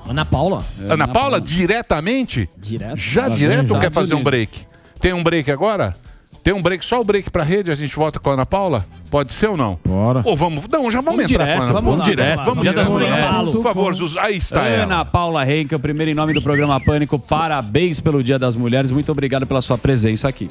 Ana Paula. Ana Paula, diretamente? Direto. Já Ela direto vem ou quer Estados fazer um Unidos. break? Tem um break agora? Tem um break, só o break pra rede, a gente volta com a Ana Paula? Pode ser ou não? Bora. Ou vamos, não, já vamos entrar direto, com a Ana Paula. vamos direto. Vamos Dia das direto. Mulheres. Por favor, aí está ela. Ana Paula Henkel, primeiro em nome do programa Pânico, parabéns pelo Dia das Mulheres, muito obrigado pela sua presença aqui.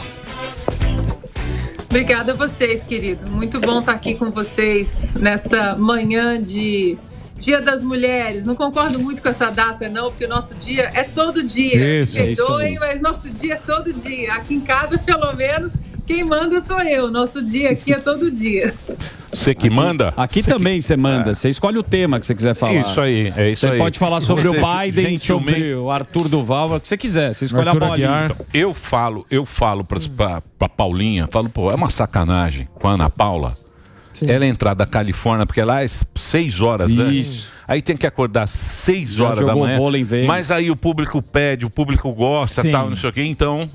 Obrigada a vocês, querido. Muito bom estar aqui com vocês nessa manhã de Dia das Mulheres. Não concordo muito com essa data, não, porque o nosso dia é todo dia. Isso, é isso Perdoem, aí. mas nosso dia é todo dia. Aqui em casa, pelo menos, quem manda sou eu. Nosso dia aqui é todo dia. Você que manda? Aqui também você manda, você escolhe o tema que você quiser falar. Isso aí, é isso você aí. Pode falar sobre Você, o Biden, gentilmente- sobre o Arthur Duval, o que você quiser, você escolhe a bolinha. Então, eu falo pra Paulinha, falo, pô, é uma sacanagem com a Ana Paula. Ela entrar da Califórnia, porque lá é 6 horas, né? Isso. Aí tem que acordar 6 Já horas da jogou manhã. vôlei em Vegas. Mas aí o público pede, o público gosta, Sim. tal, não sei o quê. Então,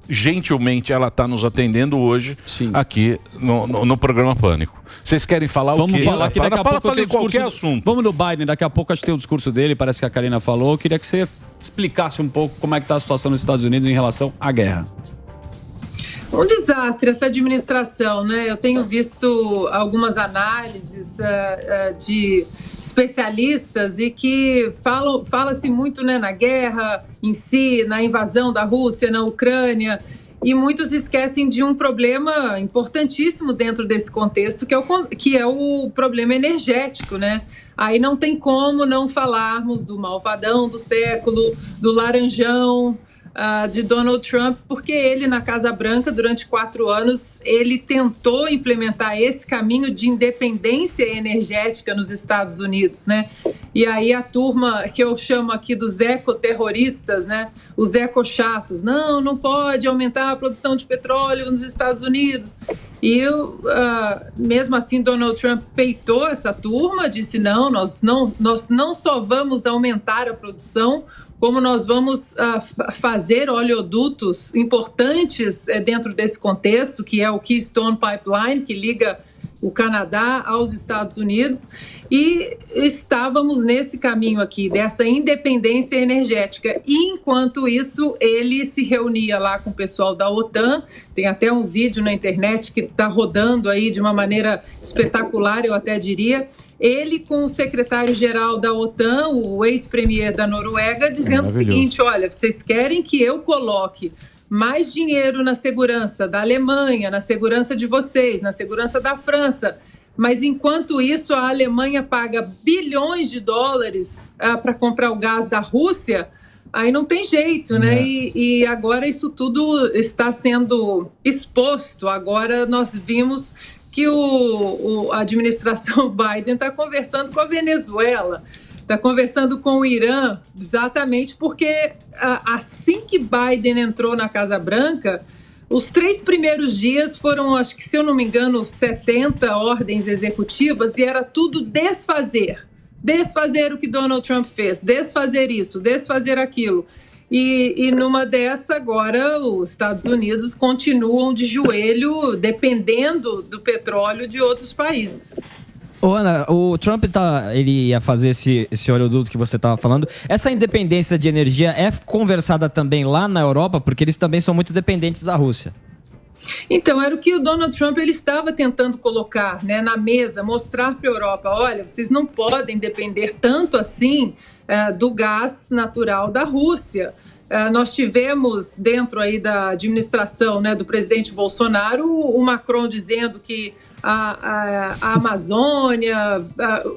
gentilmente, ela está nos atendendo hoje aqui no programa Pânico. Vocês querem falar o quê? Vamos falar que daqui a pouco eu falei tenho discurso. qualquer assunto. Vamos no Biden, daqui a pouco acho que tem o discurso dele, parece que a Karina falou. Eu queria que você explicasse um pouco como é que está a situação nos Estados Unidos em relação à guerra. Um desastre essa administração, né? Eu tenho visto algumas análises de especialistas e que fala-se muito, né, na guerra em si, na invasão da Rússia na Ucrânia, e muitos esquecem de um problema importantíssimo dentro desse contexto, que é o problema energético, né? Aí não tem como não falarmos do malvadão do século, do laranjão, de Donald Trump, porque ele, na Casa Branca, durante 4 anos, ele tentou implementar esse caminho de independência energética nos Estados Unidos, né? E aí a turma que eu chamo aqui dos ecoterroristas, né? Os ecochatos, não pode aumentar a produção de petróleo nos Estados Unidos. E mesmo assim, Donald Trump peitou essa turma, disse nós não só vamos aumentar a produção, como nós vamos fazer oleodutos importantes dentro desse contexto, que é o Keystone Pipeline, que liga o Canadá aos Estados Unidos, e estávamos nesse caminho aqui, dessa independência energética. E, enquanto isso, ele se reunia lá com o pessoal da OTAN, tem até um vídeo na internet que está rodando aí de uma maneira espetacular, eu até diria, ele com o secretário-geral da OTAN, o ex-premier da Noruega, dizendo o seguinte, olha, vocês querem que eu coloque mais dinheiro na segurança da Alemanha, na segurança de vocês, na segurança da França. Mas, enquanto isso, a Alemanha paga bilhões de dólares para comprar o gás da Rússia, aí não tem jeito, né? E agora isso tudo está sendo exposto. Agora nós vimos que a administração Biden está conversando com a Venezuela, está conversando com o Irã, exatamente porque assim que Biden entrou na Casa Branca, os 3 primeiros dias foram, acho que se eu não me engano, 70 ordens executivas e era tudo desfazer o que Donald Trump fez, desfazer isso, desfazer aquilo. E numa dessa, agora, os Estados Unidos continuam de joelho, dependendo do petróleo de outros países. Ô, Ana, o Trump ele ia fazer esse oleoduto que você estava falando. Essa independência de energia é conversada também lá na Europa, porque eles também são muito dependentes da Rússia. Então, era o que o Donald Trump ele estava tentando colocar, né, na mesa, mostrar para a Europa, olha, vocês não podem depender tanto assim do gás natural da Rússia. Nós tivemos dentro aí da administração, né, do presidente Bolsonaro, o Macron dizendo que a Amazônia,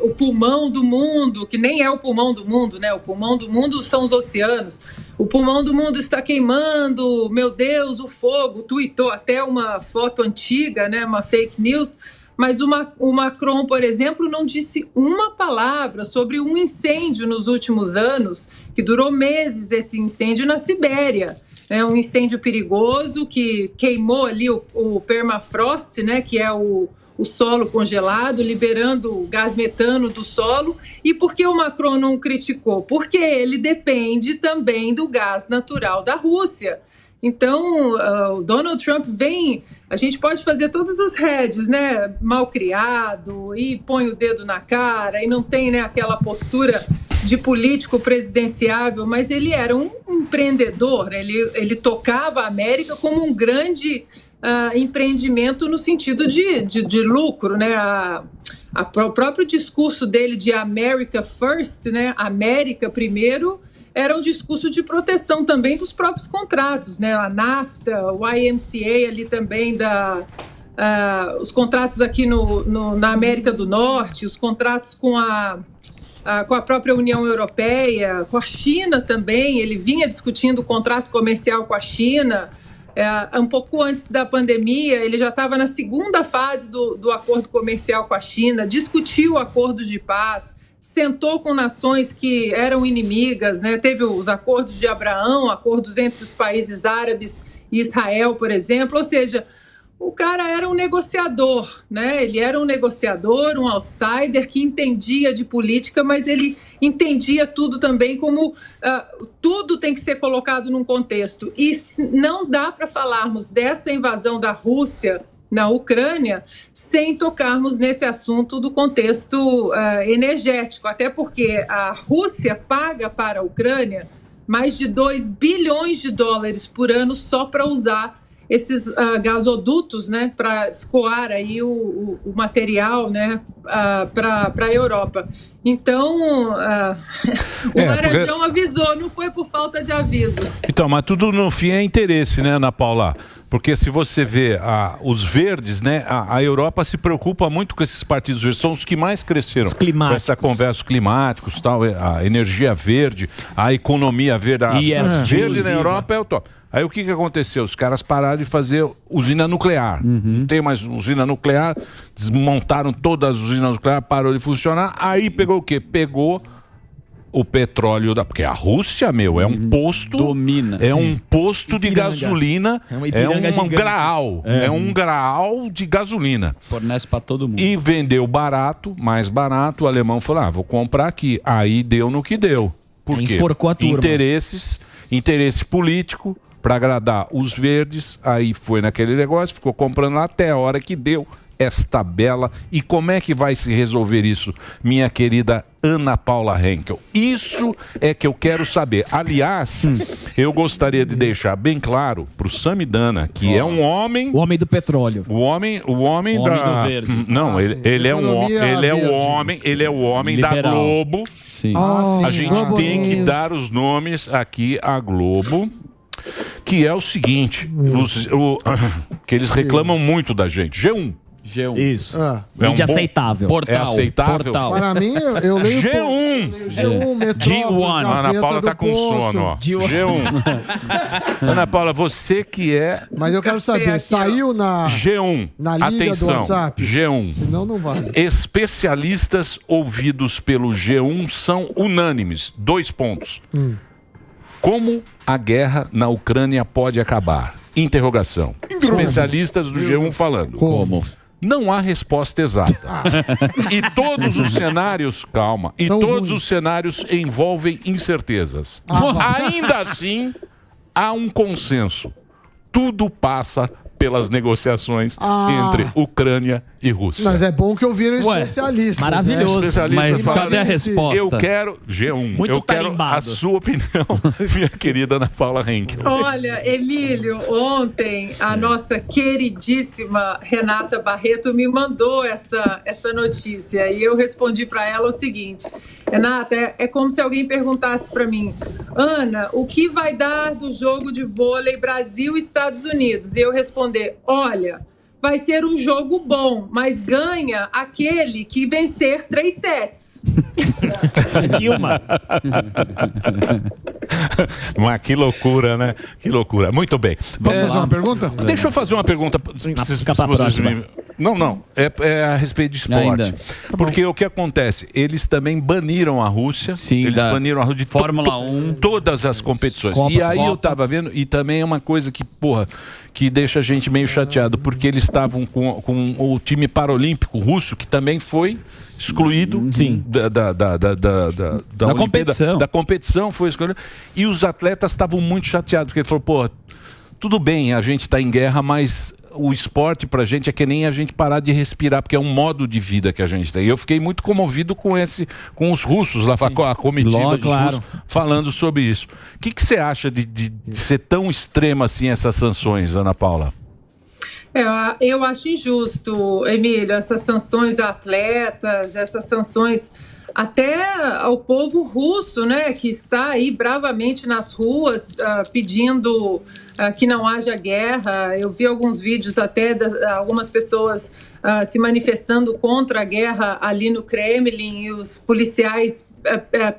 o pulmão do mundo, que nem é o pulmão do mundo, né? O pulmão do mundo são os oceanos. O pulmão do mundo está queimando, meu Deus, o fogo. Tuitou até uma foto antiga, né? Uma fake news. Mas o Macron, por exemplo, não disse uma palavra sobre um incêndio nos últimos anos, que durou meses esse incêndio na Sibéria. É um incêndio perigoso que queimou ali o permafrost, né, que é o solo congelado, liberando gás metano do solo. E por que o Macron não criticou? Porque ele depende também do gás natural da Rússia. Então, o Donald Trump vem a gente pode fazer todos os heads, né? Mal criado, e põe o dedo na cara, e não tem, né, aquela postura de político presidenciável, mas ele era um empreendedor, ele tocava a América como um grande empreendimento no sentido de lucro, né? O próprio discurso dele de America First, né? América primeiro, era um discurso de proteção também dos próprios contratos, né? A NAFTA, o IMCA ali também, os contratos aqui na América do Norte, os contratos com a própria União Europeia, com a China também. Ele vinha discutindo o contrato comercial com a China. Um pouco antes da pandemia, ele já estava na segunda fase do acordo comercial com a China, discutiu acordos de paz, sentou com nações que eram inimigas, né? Teve os acordos de Abraão, acordos entre os países árabes e Israel, por exemplo. Ou seja, o cara era um negociador, né? Ele era um negociador, um outsider que entendia de política, mas ele entendia tudo também como tudo tem que ser colocado num contexto. E não dá para falarmos dessa invasão da Rússia na Ucrânia sem tocarmos nesse assunto do contexto energético, até porque a Rússia paga para a Ucrânia mais de 2 bilhões de dólares por ano só para usar esses gasodutos, né, para escoar aí o material, né, para a Europa. Então, o Laranjão avisou, não foi por falta de aviso. Então, mas tudo no fim é interesse, né, Ana Paula? Porque se você vê os verdes, né, a Europa se preocupa muito com esses partidos verdes, são os que mais cresceram com essa conversa, os climáticos, tal, a energia verde, a economia verde, verde na Europa é o top. Aí o que aconteceu? Os caras pararam de fazer usina nuclear. Não tem mais usina nuclear, desmontaram todas as usinas nucleares, parou de funcionar. Aí pegou o quê? Pegou o petróleo porque a Rússia, é um posto, domina, um posto de gasolina, é um graal, é um graal de gasolina. Fornece para todo mundo. E vendeu barato, mais barato, o alemão falou, vou comprar aqui. Aí deu no que deu. Por quê? Enforcou a turma. Interesse político, para agradar os verdes, aí foi naquele negócio, ficou comprando lá até a hora que deu esta bela. E como é que vai se resolver isso, minha querida Ana Paula Henkel? Isso é que eu quero saber. Aliás, eu gostaria de deixar bem claro para o Samidana, que é um homem... O homem do petróleo. O homem da... do verde. Não, ele é o homem da Globo. Sim. A gente tem que dar os nomes aqui à Globo. Que é o seguinte, que eles reclamam muito da gente. G1. Isso. Mídia aceitável. É aceitável? Para mim, eu leio G1. G1, Metrópole, G1. Ana Paula tá com sono, ó. G1. Ana Paula, você que é... Mas eu quero saber, saiu na G1. Na liga do WhatsApp? G1. Senão não vale. Especialistas ouvidos pelo G1 são unânimes. 2 pontos. Como a guerra na Ucrânia pode acabar? Interrogação. Especialistas do G1 falando. Como? Não há resposta exata. E todos os cenários, calma, e todos os cenários envolvem incertezas. Ainda assim, há um consenso. Tudo passa pelas negociações entre Ucrânia e Rússia. Mas é bom que ouviram especialistas. Maravilhoso. Né? Mas cadê a resposta? Eu quero, G1, muito eu quero tarimbado. a sua opinião, minha querida Ana Paula Henkel. Olha, Emílio, ontem a nossa queridíssima Renata Barreto me mandou essa notícia e eu respondi para ela o seguinte: Renata, é como se alguém perguntasse para mim, Ana, o que vai dar do jogo de vôlei Brasil e Estados Unidos? E eu responder, olha, vai ser um jogo bom, mas ganha aquele que vencer 3 sets. Mas que loucura, né? Que loucura. Muito bem. Posso fazer uma pergunta? Deixa eu fazer uma pergunta. Não. É a respeito de esporte. Ainda. Porque o que acontece? Eles também baniram a Rússia. Sim, eles baniram a Rússia de Fórmula 1. Todas as competições. E aí eu tava vendo, e também é uma coisa que, que deixa a gente meio chateado, porque eles estavam com o time paralímpico russo, que também foi excluído da competição. Da competição, foi excluído. E os atletas estavam muito chateados, porque ele falou, tudo bem, a gente está em guerra, mas o esporte pra gente é que nem a gente parar de respirar, porque é um modo de vida que a gente tem. E eu fiquei muito comovido com os russos, lá, a comitiva dos russos, falando sobre isso. O que você acha de ser tão extrema assim essas sanções, Ana Paula? Eu acho injusto, Emílio, essas sanções a atletas, essas sanções até ao povo russo, né, que está aí bravamente nas ruas pedindo que não haja guerra. Eu vi alguns vídeos até de algumas pessoas se manifestando contra a guerra ali no Kremlin e os policiais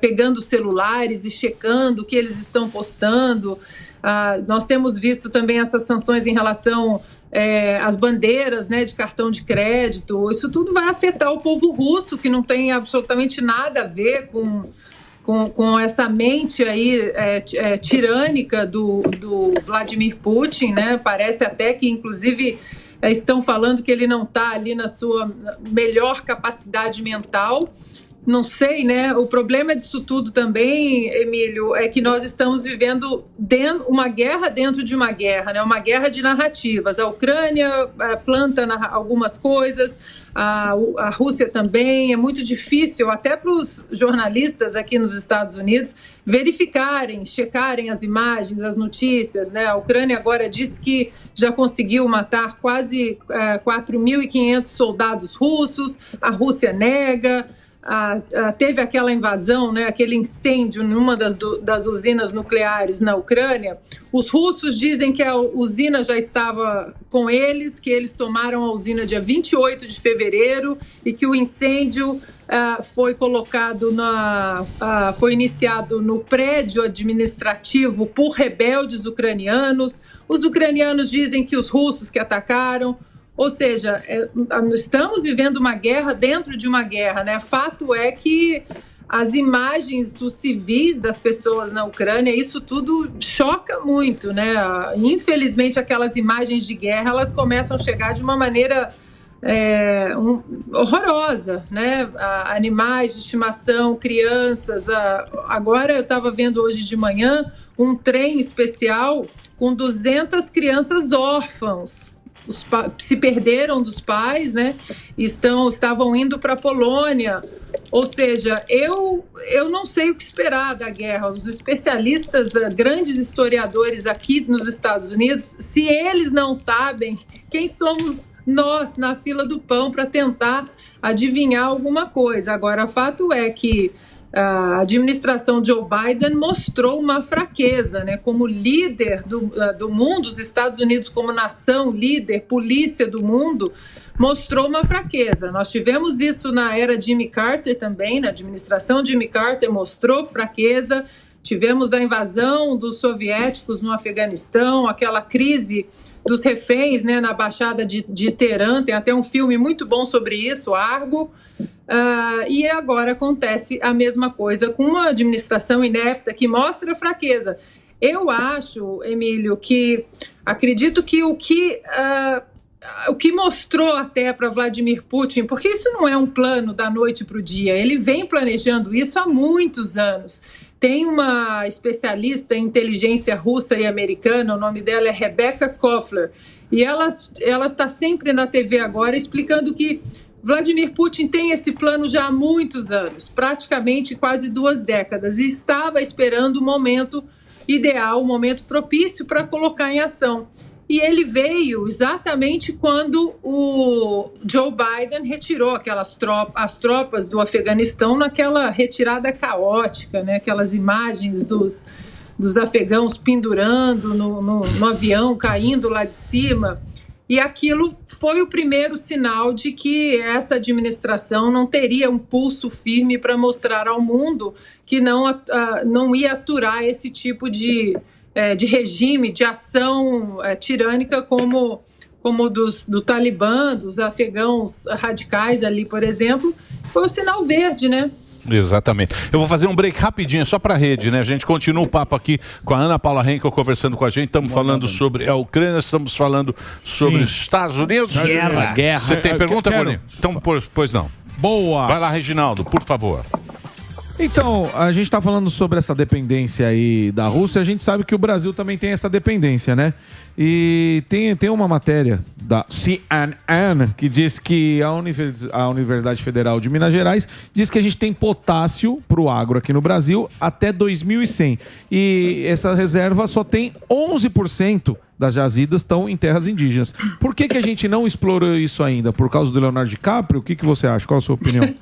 pegando celulares e checando o que eles estão postando. Nós temos visto também essas sanções em relação às bandeiras, né, de cartão de crédito. Isso tudo vai afetar o povo russo, que não tem absolutamente nada a ver com essa mente aí tirânica do Vladimir Putin, né? Parece até que, inclusive, estão falando que ele não está ali na sua melhor capacidade mental. Não sei, né? O problema disso tudo também, Emílio, é que nós estamos vivendo uma guerra dentro de uma guerra, né? Uma guerra de narrativas. A Ucrânia planta algumas coisas, a Rússia também. É muito difícil, até para os jornalistas aqui nos Estados Unidos, checarem as imagens, as notícias, né? A Ucrânia agora diz que já conseguiu matar quase 4.500 soldados russos. A Rússia nega. Teve aquela invasão, né, aquele incêndio numa das usinas nucleares na Ucrânia. Os russos dizem que a usina já estava com eles, que eles tomaram a usina dia 28 de fevereiro e que o incêndio foi iniciado no prédio administrativo por rebeldes ucranianos. Os ucranianos dizem que os russos que atacaram. Ou seja, estamos vivendo uma guerra dentro de uma guerra, né? Fato é que as imagens dos civis, das pessoas na Ucrânia, isso tudo choca muito, né? Infelizmente, aquelas imagens de guerra, elas começam a chegar de uma maneira horrorosa, né? Animais de estimação, crianças. Agora eu estava vendo hoje de manhã um trem especial com 200 crianças órfãos. Se perderam dos pais, né? Estavam indo para a Polônia. Ou seja, eu não sei o que esperar da guerra. Os especialistas, grandes historiadores aqui nos Estados Unidos, se eles não sabem, quem somos nós na fila do pão para tentar adivinhar alguma coisa? Agora, fato é que a administração Joe Biden mostrou uma fraqueza, né? Como líder do mundo, os Estados Unidos como nação, líder, polícia do mundo, mostrou uma fraqueza. Nós tivemos isso na era Jimmy Carter também, na administração Jimmy Carter mostrou fraqueza. Tivemos a invasão dos soviéticos no Afeganistão, aquela crise dos reféns, né, na Baixada de Teherã. Tem até um filme muito bom sobre isso, Argo. E agora acontece a mesma coisa com uma administração inepta que mostra fraqueza. Eu acho, Emílio, acredito que o que mostrou até para Vladimir Putin, porque isso não é um plano da noite para o dia, ele vem planejando isso há muitos anos. Tem uma especialista em inteligência russa e americana, o nome dela é Rebecca Koffler, e ela está sempre na TV agora explicando que Vladimir Putin tem esse plano já há muitos anos, praticamente quase 2 décadas, e estava esperando o momento ideal, o momento propício para colocar em ação. E ele veio exatamente quando o Joe Biden retirou as tropas do Afeganistão naquela retirada caótica, né? Aquelas imagens dos afegãos pendurando no avião, caindo lá de cima. E aquilo foi o primeiro sinal de que essa administração não teria um pulso firme para mostrar ao mundo que não ia aturar esse tipo de regime, de ação tirânica como do Talibã, dos afegãos radicais ali, por exemplo, foi o sinal verde, né? Exatamente. Eu vou fazer um break rapidinho, só para a rede, né? A gente continua o papo aqui com a Ana Paula Henkel conversando com a gente. Estamos falando sobre a Ucrânia, estamos falando sobre os Estados Unidos. Guerra. Você tem pergunta, Boninho? Então, pois não. Boa. Vai lá, Reginaldo, por favor. Então, a gente está falando sobre essa dependência aí da Rússia, a gente sabe que o Brasil também tem essa dependência, né? E tem uma matéria da CNN que diz que a Universidade Federal de Minas Gerais diz que a gente tem potássio para o agro aqui no Brasil até 2100. E essa reserva só tem 11% das jazidas estão em terras indígenas. Por que a gente não explorou isso ainda? Por causa do Leonardo DiCaprio? O que você acha? Qual a sua opinião?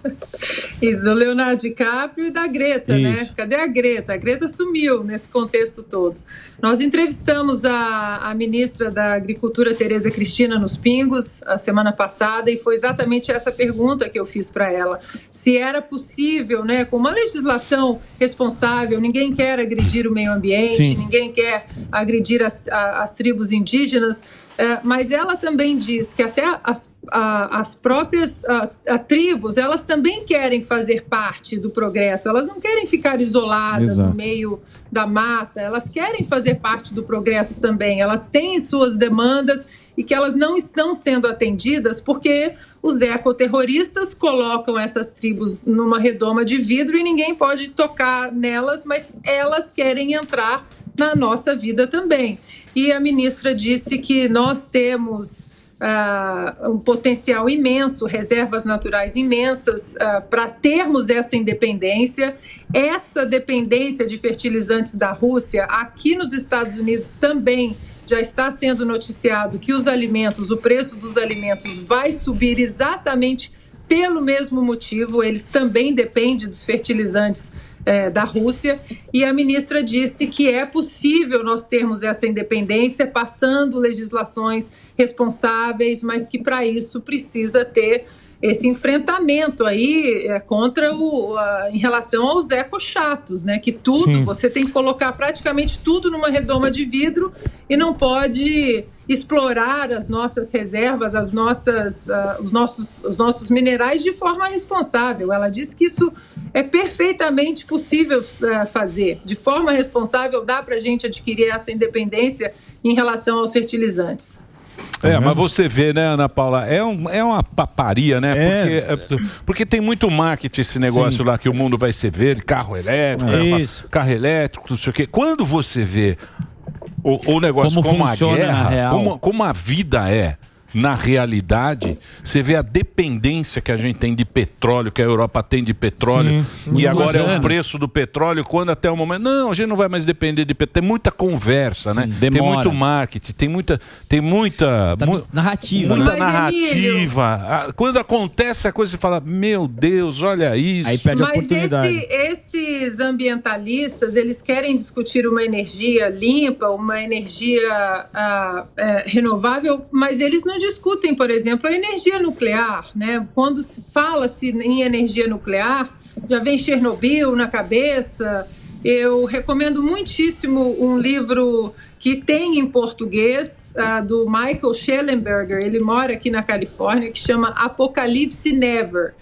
E do Leonardo DiCaprio e da Greta, Isso. né? Cadê a Greta? A Greta sumiu nesse contexto todo. Nós entrevistamos a ministra da Agricultura, Tereza Cristina, nos Pingos, a semana passada, e foi exatamente essa pergunta que eu fiz para ela. Se era possível, né, com uma legislação responsável, ninguém quer agredir o meio ambiente, Sim. ninguém quer agredir as tribos indígenas, mas ela também diz que até as próprias tribos, elas também querem fazer parte do progresso, elas não querem ficar isoladas Exato. no meio da mata, elas querem fazer parte do progresso também, elas têm suas demandas e que elas não estão sendo atendidas porque os ecoterroristas colocam essas tribos numa redoma de vidro e ninguém pode tocar nelas, mas elas querem entrar na nossa vida também. E a ministra disse que nós temos um potencial imenso, reservas naturais imensas para termos essa independência. Essa dependência de fertilizantes da Rússia, aqui nos Estados Unidos também já está sendo noticiado que os alimentos, o preço dos alimentos vai subir exatamente pelo mesmo motivo, eles também dependem dos fertilizantes da Rússia, e a ministra disse que é possível nós termos essa independência passando legislações responsáveis, mas que para isso precisa ter esse enfrentamento aí contra em relação aos ecochatos, né? Que tudo, Sim. você tem que colocar praticamente tudo numa redoma de vidro e não pode explorar as nossas reservas, os nossos minerais de forma responsável. Ela disse que isso é perfeitamente possível fazer. De forma responsável, dá para a gente adquirir essa independência em relação aos fertilizantes. Mas você vê, né, Ana Paula, é uma paparia, né? Porque tem muito marketing esse negócio lá que o mundo vai ser verde, carro elétrico, carro elétrico, não sei o quê. Quando você vê o negócio como a guerra, como a vida é na realidade, você vê a dependência que a gente tem de petróleo, que a Europa tem de petróleo, e agora é o preço do petróleo, quando até o momento, não, a gente não vai mais depender de petróleo. Tem muita conversa, né? Tem muito marketing, tem muita narrativa. Muita Mas, narrativa. Quando acontece a coisa, você fala, meu Deus, olha isso. Aí perde a Mas oportunidade. esses ambientalistas, eles querem discutir uma energia limpa, uma energia renovável, mas eles não discutem, por exemplo, a energia nuclear, né? Quando se fala-se em energia nuclear, já vem Chernobyl na cabeça. Eu recomendo muitíssimo um livro que tem em português, do Michael Schellenberger, ele mora aqui na Califórnia, que chama Apocalipse Never.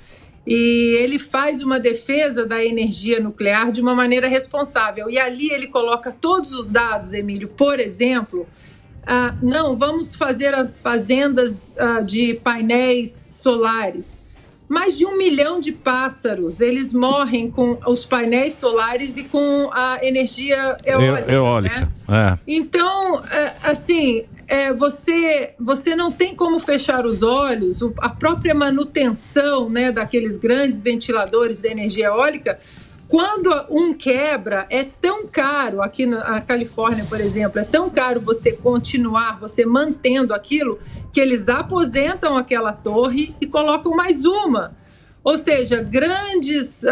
E ele faz uma defesa da energia nuclear de uma maneira responsável. E ali ele coloca todos os dados, Emílio. Por exemplo, não, vamos fazer as fazendas de painéis solares. Mais de 1 milhão de pássaros, eles morrem com os painéis solares e com a energia eólica. Né? Então, assim, você não tem como fechar os olhos. A própria manutenção, né, daqueles grandes ventiladores da energia eólica, quando um quebra, é tão caro, aqui na Califórnia, por exemplo, é tão caro você continuar, você mantendo aquilo, que eles aposentam aquela torre e colocam mais uma. Ou seja, grandes,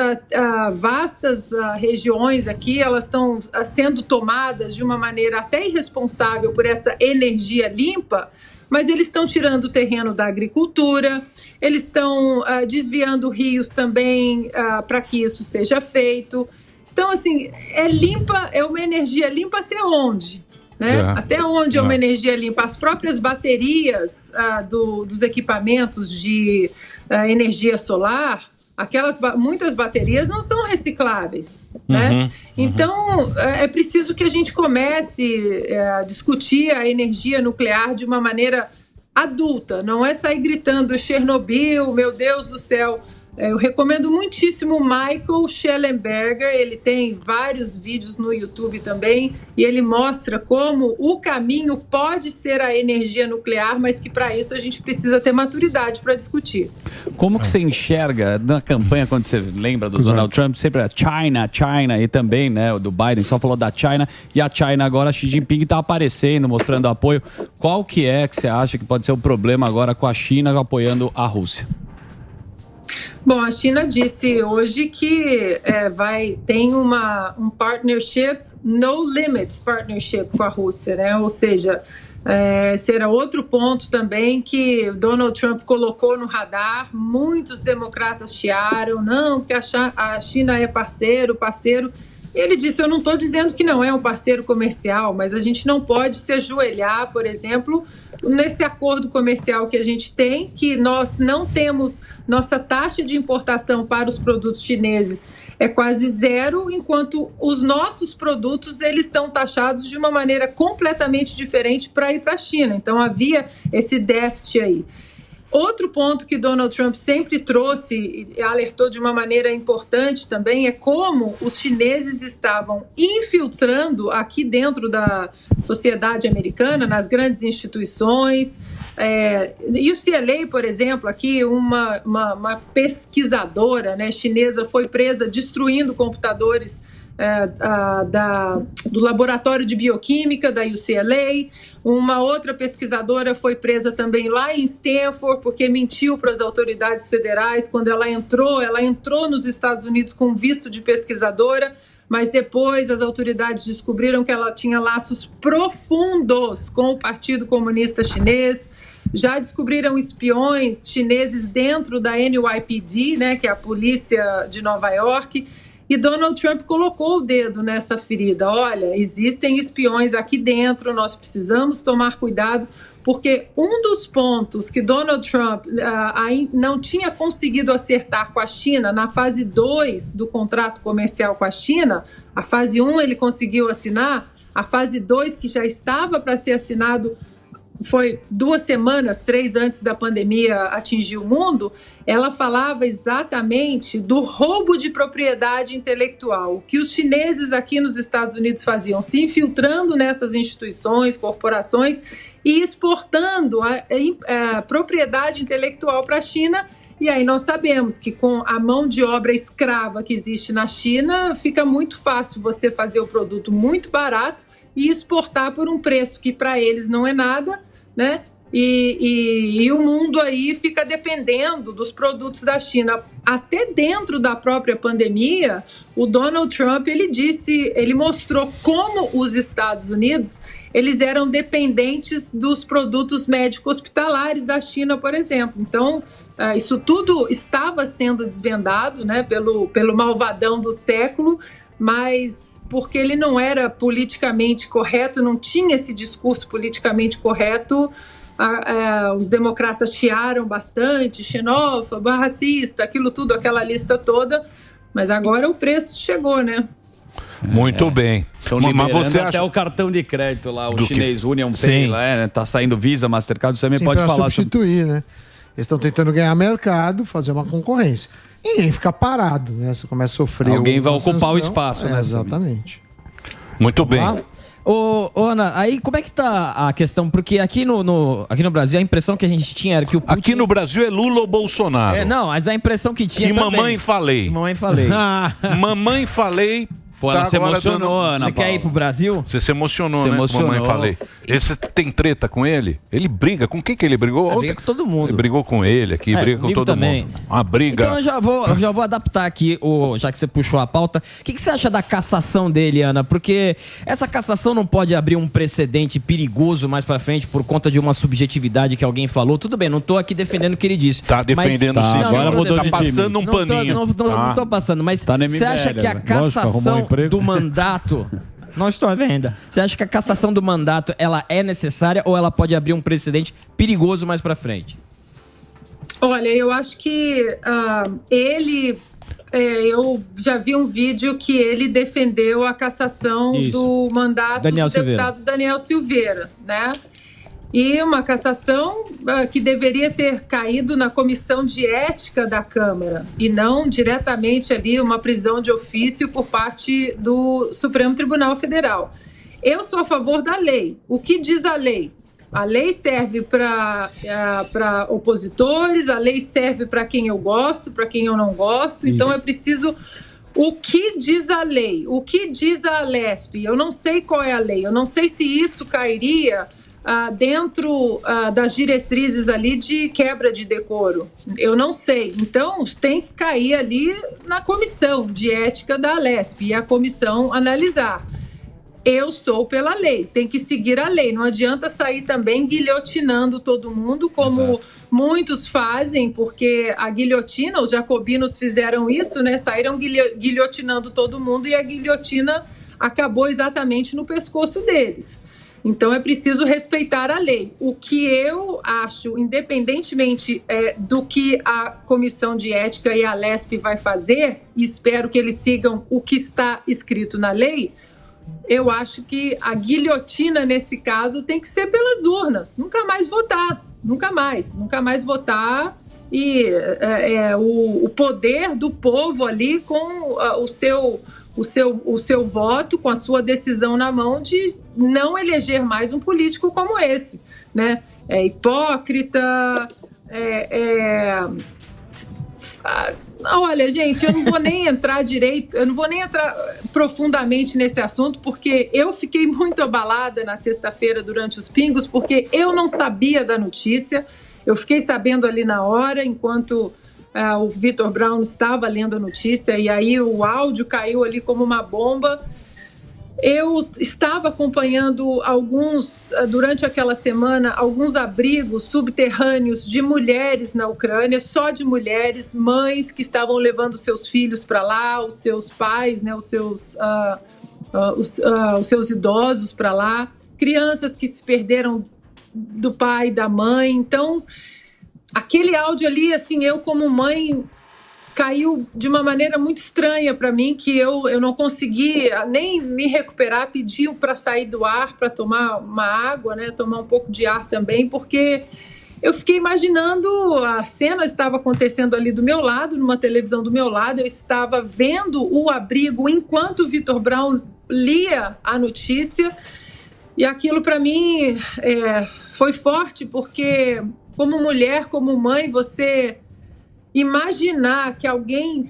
vastas regiões aqui, elas estão sendo tomadas de uma maneira até irresponsável por essa energia limpa, mas eles estão tirando o terreno da agricultura, eles estão desviando rios também para que isso seja feito. Então, assim, é uma energia limpa até onde? Né? Até onde é uma energia limpa? As próprias baterias dos equipamentos de energia solar, muitas baterias não são recicláveis, né? Então, é preciso que a gente comece a discutir a energia nuclear de uma maneira adulta, não é sair gritando Chernobyl, meu Deus do céu. Eu recomendo muitíssimo o Michael Schellenberger, ele tem vários vídeos no YouTube também, e ele mostra como o caminho pode ser a energia nuclear, mas que para isso a gente precisa ter maturidade para discutir. Como que você enxerga na campanha, quando você lembra do Donald Trump, sempre é China, e também, né, o do Biden só falou da China, e a China agora, Xi Jinping está aparecendo, mostrando apoio. Qual que você acha que pode ser o problema agora com a China apoiando a Rússia? Bom, a China disse hoje que tem um partnership, no limits partnership com a Rússia, né? Ou seja, será outro ponto também que Donald Trump colocou no radar. Muitos democratas chiaram, não, porque a China é parceiro. Ele disse, eu não estou dizendo que não é um parceiro comercial, mas a gente não pode se ajoelhar, por exemplo, nesse acordo comercial que a gente tem, que nós não temos, nossa taxa de importação para os produtos chineses é quase zero, enquanto os nossos produtos, eles estão taxados de uma maneira completamente diferente para ir para a China. Então, havia esse déficit aí. Outro ponto que Donald Trump sempre trouxe e alertou de uma maneira importante também é como os chineses estavam infiltrando aqui dentro da sociedade americana, nas grandes instituições. UCLA, por exemplo, aqui uma pesquisadora, né, chinesa foi presa destruindo computadores do laboratório de bioquímica da UCLA. Uma outra pesquisadora foi presa também lá em Stanford porque mentiu para as autoridades federais quando ela entrou nos Estados Unidos com visto de pesquisadora, mas depois as autoridades descobriram que ela tinha laços profundos com o Partido Comunista Chinês. Já descobriram espiões chineses dentro da NYPD, né, que é a polícia de Nova York. E Donald Trump colocou o dedo nessa ferida. Olha, existem espiões aqui dentro, nós precisamos tomar cuidado, porque um dos pontos que Donald Trump não tinha conseguido acertar com a China na fase 2 do contrato comercial com a China, a fase 1 ele conseguiu assinar, a fase 2 que já estava para ser assinado foi 2 semanas, 3 antes da pandemia atingir o mundo, ela falava exatamente do roubo de propriedade intelectual, o que os chineses aqui nos Estados Unidos faziam, se infiltrando nessas instituições, corporações e exportando a propriedade intelectual para a China. E aí nós sabemos que com a mão de obra escrava que existe na China, fica muito fácil você fazer o produto muito barato e exportar por um preço que para eles não é nada, né? E o mundo aí fica dependendo dos produtos da China. Até dentro da própria pandemia, o Donald Trump, ele mostrou como os Estados Unidos, eles eram dependentes dos produtos médico-hospitalares da China, por exemplo. Então, isso tudo estava sendo desvendado, né, pelo malvadão do século, mas porque ele não era politicamente correto, não tinha esse discurso politicamente correto, os democratas chiaram bastante, xenófobo, racista, aquilo tudo, aquela lista toda, mas agora o preço chegou, né? Muito bem. Mas você acha... até o cartão de crédito lá, o chinês Union Pay, lá, né? Tá saindo Visa, Mastercard, você também pode falar substituir, né? Eles estão tentando ganhar mercado, fazer uma concorrência. E ninguém fica parado, né? Você começa a sofrer. Alguém vai ocupar o espaço, né? Exatamente. Muito bem. Ô, Ana, aí como é que tá a questão? Porque aqui no Brasil a impressão que a gente tinha era que o Putin... Aqui no Brasil é Lula ou Bolsonaro? Não, mas a impressão que tinha E também... mamãe falei. Mamãe falei. Mamãe falei... Pô, ela se emocionou, Ana Você quer ir pro Brasil? Você se emocionou, né? Com a mamãe falei. Você tem treta com ele? Ele briga. Com quem que ele brigou? Ele briga com todo mundo. Ele brigou com ele aqui, briga com todo também. mundo. Uma briga. Então eu já vou adaptar aqui, já que você puxou a pauta. O que você acha da cassação dele, Ana? Porque essa cassação não pode abrir um precedente perigoso mais pra frente por conta de uma subjetividade que alguém falou. Tudo bem, não tô aqui defendendo o que ele disse. Tá defendendo sim. Agora mudou de time. Tá passando um paninho. Não tô passando, mas você acha que a cassação do mandato... Não estou à venda. Você acha que a cassação do mandato ela é necessária ou ela pode abrir um precedente perigoso mais para frente? Olha, eu acho que eu já vi um vídeo que ele defendeu a cassação do mandato do deputado Daniel Silveira, né? e uma cassação que deveria ter caído na comissão de ética da Câmara e não diretamente ali uma prisão de ofício por parte do Supremo Tribunal Federal. Eu sou a favor da lei. O que diz a lei? A lei serve para opositores, a lei serve para quem eu gosto, para quem eu não gosto. Então, é preciso... O que diz a lei? O que diz a Alesp? Eu não sei qual é a lei. Eu não sei se isso cairia dentro das diretrizes ali de quebra de decoro. Eu não sei. Então, tem que cair ali na comissão de ética da Alesp e a comissão analisar. Eu sou pela lei, tem que seguir a lei. Não adianta sair também guilhotinando todo mundo, como muitos fazem, porque a guilhotina, os jacobinos fizeram isso, né? Saíram guilhotinando todo mundo e a guilhotina acabou exatamente no pescoço deles. Então, é preciso respeitar a lei. O que eu acho, independentemente do que a Comissão de Ética e a Alesp vai fazer, e espero que eles sigam o que está escrito na lei, eu acho que a guilhotina, nesse caso, tem que ser pelas urnas. Nunca mais votar. Nunca mais votar. E o poder do povo ali com o seu voto, com a sua decisão na mão de não eleger mais um político como esse, né? É hipócrita, olha, gente, eu não vou nem entrar profundamente nesse assunto, porque eu fiquei muito abalada na sexta-feira durante os pingos, porque eu não sabia da notícia. Eu fiquei sabendo ali na hora, enquanto o Vitor Brown estava lendo a notícia, e aí o áudio caiu ali como uma bomba. Eu estava acompanhando durante aquela semana, alguns abrigos subterrâneos de mulheres na Ucrânia, só de mulheres, mães que estavam levando seus filhos para lá, os seus pais, né, os seus idosos para lá, crianças que se perderam do pai e da mãe. Então, aquele áudio ali, assim, eu como mãe... caiu de uma maneira muito estranha para mim, que eu não consegui nem me recuperar, pedi para sair do ar, para tomar uma água, né, tomar um pouco de ar também, porque eu fiquei imaginando, a cena estava acontecendo ali do meu lado, numa televisão do meu lado, eu estava vendo o abrigo enquanto o Vitor Brown lia a notícia, e aquilo para mim foi forte, porque como mulher, como mãe, você... imaginar que alguém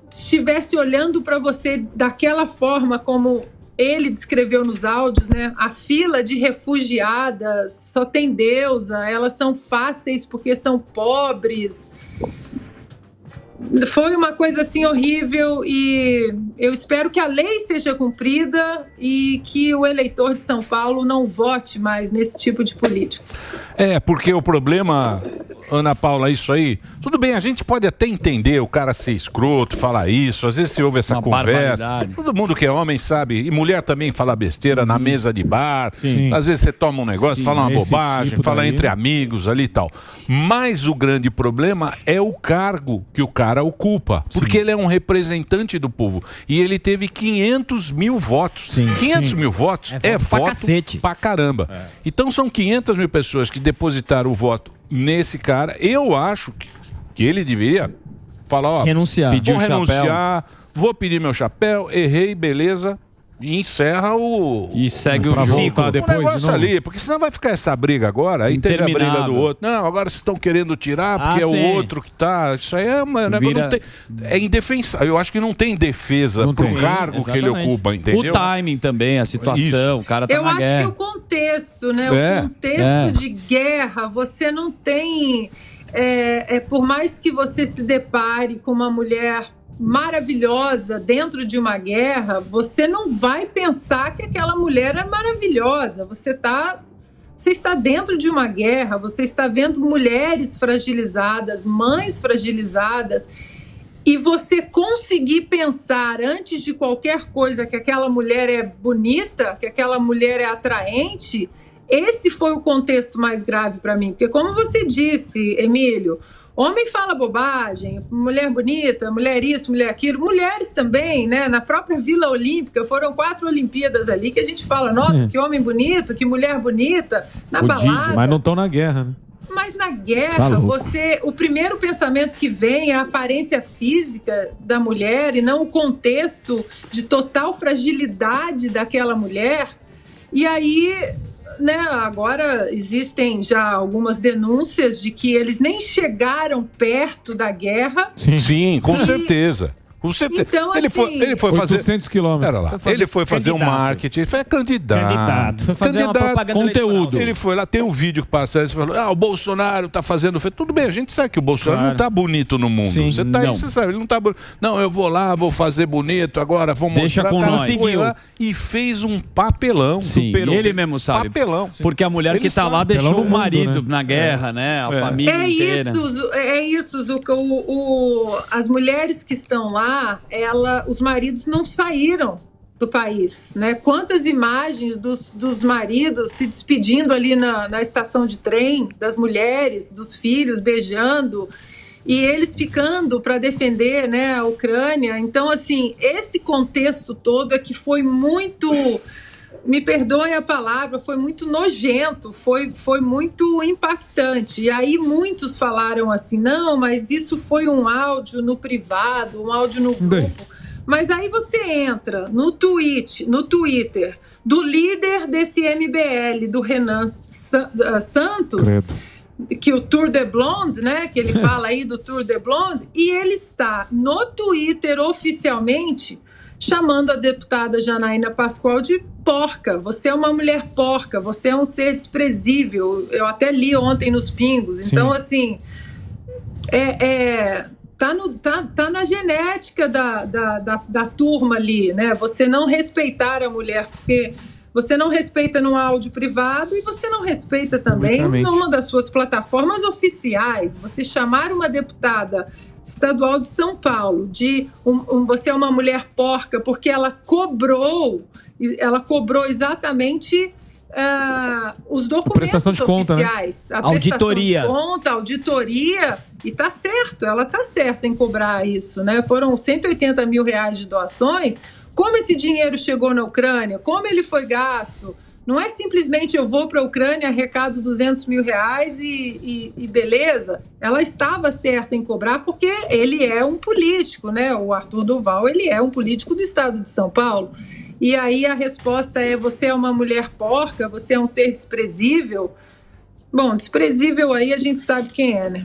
estivesse olhando para você daquela forma como ele descreveu nos áudios, né? A fila de refugiadas só tem deusa, elas são fáceis porque são pobres. Foi uma coisa assim horrível e eu espero que a lei seja cumprida e que o eleitor de São Paulo não vote mais nesse tipo de político. Porque o problema... Ana Paula, isso aí, tudo bem, a gente pode até entender o cara ser escroto, falar isso, às vezes você ouve essa conversa, todo mundo que é homem sabe, e mulher também fala besteira na mesa de bar, às vezes você toma um negócio, fala uma bobagem, fala entre amigos ali e tal, mas o grande problema é o cargo que o cara ocupa, porque ele é um representante do povo, e ele teve 500 mil votos, 500 mil votos é voto pra caramba, então são 500 mil pessoas que depositaram o voto nesse cara. Eu acho que ele deveria falar, renunciar. Vou renunciar, vou pedir meu chapéu, errei, beleza, e encerra e segue o ciclo. Depois, o negócio ali, porque senão vai ficar essa briga agora, aí teve a briga do outro. Não, agora vocês estão querendo tirar porque é o outro que tá. Isso aí é uma negócio, é indefensável. Eu acho que não tem defesa pro cargo que ele ocupa, entendeu? O timing também, a situação, o cara tá na guerra. Eu acho que o contexto, né? O contexto de guerra, você não tem... por mais que você se depare com uma mulher maravilhosa dentro de uma guerra, você não vai pensar que aquela mulher é maravilhosa. Você está dentro de uma guerra, você está vendo mulheres fragilizadas, mães fragilizadas, e você conseguir pensar antes de qualquer coisa que aquela mulher é bonita, que aquela mulher é atraente, esse foi o contexto mais grave para mim. Porque como você disse, Emílio, Homem fala bobagem, mulher bonita, mulher isso, mulher aquilo. Mulheres também, né? Na própria Vila Olímpica, foram 4 Olimpíadas ali que a gente fala, nossa, que homem bonito, que mulher bonita, na balada. Mas não estão na guerra, né? Mas na guerra, o primeiro pensamento que vem é a aparência física da mulher e não o contexto de total fragilidade daquela mulher. E aí, né, agora existem já algumas denúncias de que eles nem chegaram perto da guerra. Sim, com certeza. Com certeza. Então, ele foi fazer 800 quilômetros. Ele foi fazer um marketing, ele foi candidato. Foi fazer uma propaganda conteúdo. eleitoral. Ele foi lá, tem um vídeo que passa, ele falou, o Bolsonaro tá fazendo... Tudo bem, a gente sabe que o Bolsonaro não tá bonito no mundo. Sim, você tá aí, você sabe, ele não tá bonito. Não, eu vou lá, vou fazer bonito, agora vou mostrar. Deixa com nós. Foi lá e fez um papelão. Sim, ele mesmo sabe. Papelão. Porque a mulher Ele que tá sabe. lá deixou Pelo o marido mundo, né? na guerra, né? A família inteira. É isso, Zucca. As mulheres que estão lá, os maridos não saíram do país, né? Quantas imagens dos maridos se despedindo ali na estação de trem, das mulheres, dos filhos beijando, e eles ficando para defender, né, a Ucrânia. Então, assim, esse contexto todo é que foi muito... Me perdoem a palavra, foi muito nojento, foi muito impactante. E aí muitos falaram assim, não, mas isso foi um áudio no privado, um áudio no grupo. Mas aí você entra no Twitter do líder desse MBL, do Renan Santos, que o Tour de Blonde, né, que ele fala aí do Tour de Blonde, e ele está no Twitter oficialmente chamando a deputada Janaína Pascoal de porca. Você é uma mulher porca, você é um ser desprezível. Eu até li ontem nos Pingos. Então, assim, tá na genética da turma ali, né? Você não respeitar a mulher, porque você não respeita num áudio privado e você não respeita também numa das suas plataformas oficiais. Você chamar uma deputada estadual de São Paulo de você é uma mulher porca porque ela cobrou exatamente os documentos prestação de conta, oficiais, né? A Auditoria. prestação de conta, auditoria, e tá certo, ela tá certa em cobrar isso, né? Foram 180 mil reais de doações. Como esse dinheiro chegou na Ucrânia? Como ele foi gasto? Não é simplesmente eu vou para a Ucrânia, arrecado 200 mil reais e beleza. Ela estava certa em cobrar porque ele é um político, né? O Arthur Duval, ele é um político do estado de São Paulo. E aí a resposta é, você é uma mulher porca, você é um ser desprezível. Bom, desprezível aí a gente sabe quem é, né?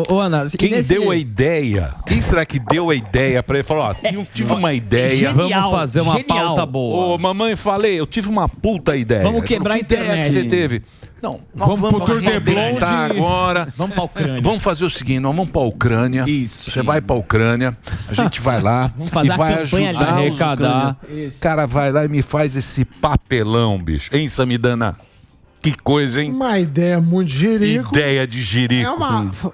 Ana, quem deu a ideia? Quem será que deu a ideia pra ele? Falou, tive uma ideia. Vamos fazer uma pauta boa. Ô, mamãe, eu tive uma puta ideia. Vamos quebrar a internet. Que ideia que você teve? Não, vamos pro Tour de Blonde agora. Vamos pra Ucrânia. Vamos fazer o seguinte, nós vamos pra Ucrânia. Isso. Você vai pra Ucrânia, a gente vai lá fazer e vai ajudar ali, arrecadar. O cara vai lá e me faz esse papelão, bicho. Hein, Samidana? Que coisa, hein? Uma ideia muito jirico. Ideia de jirico.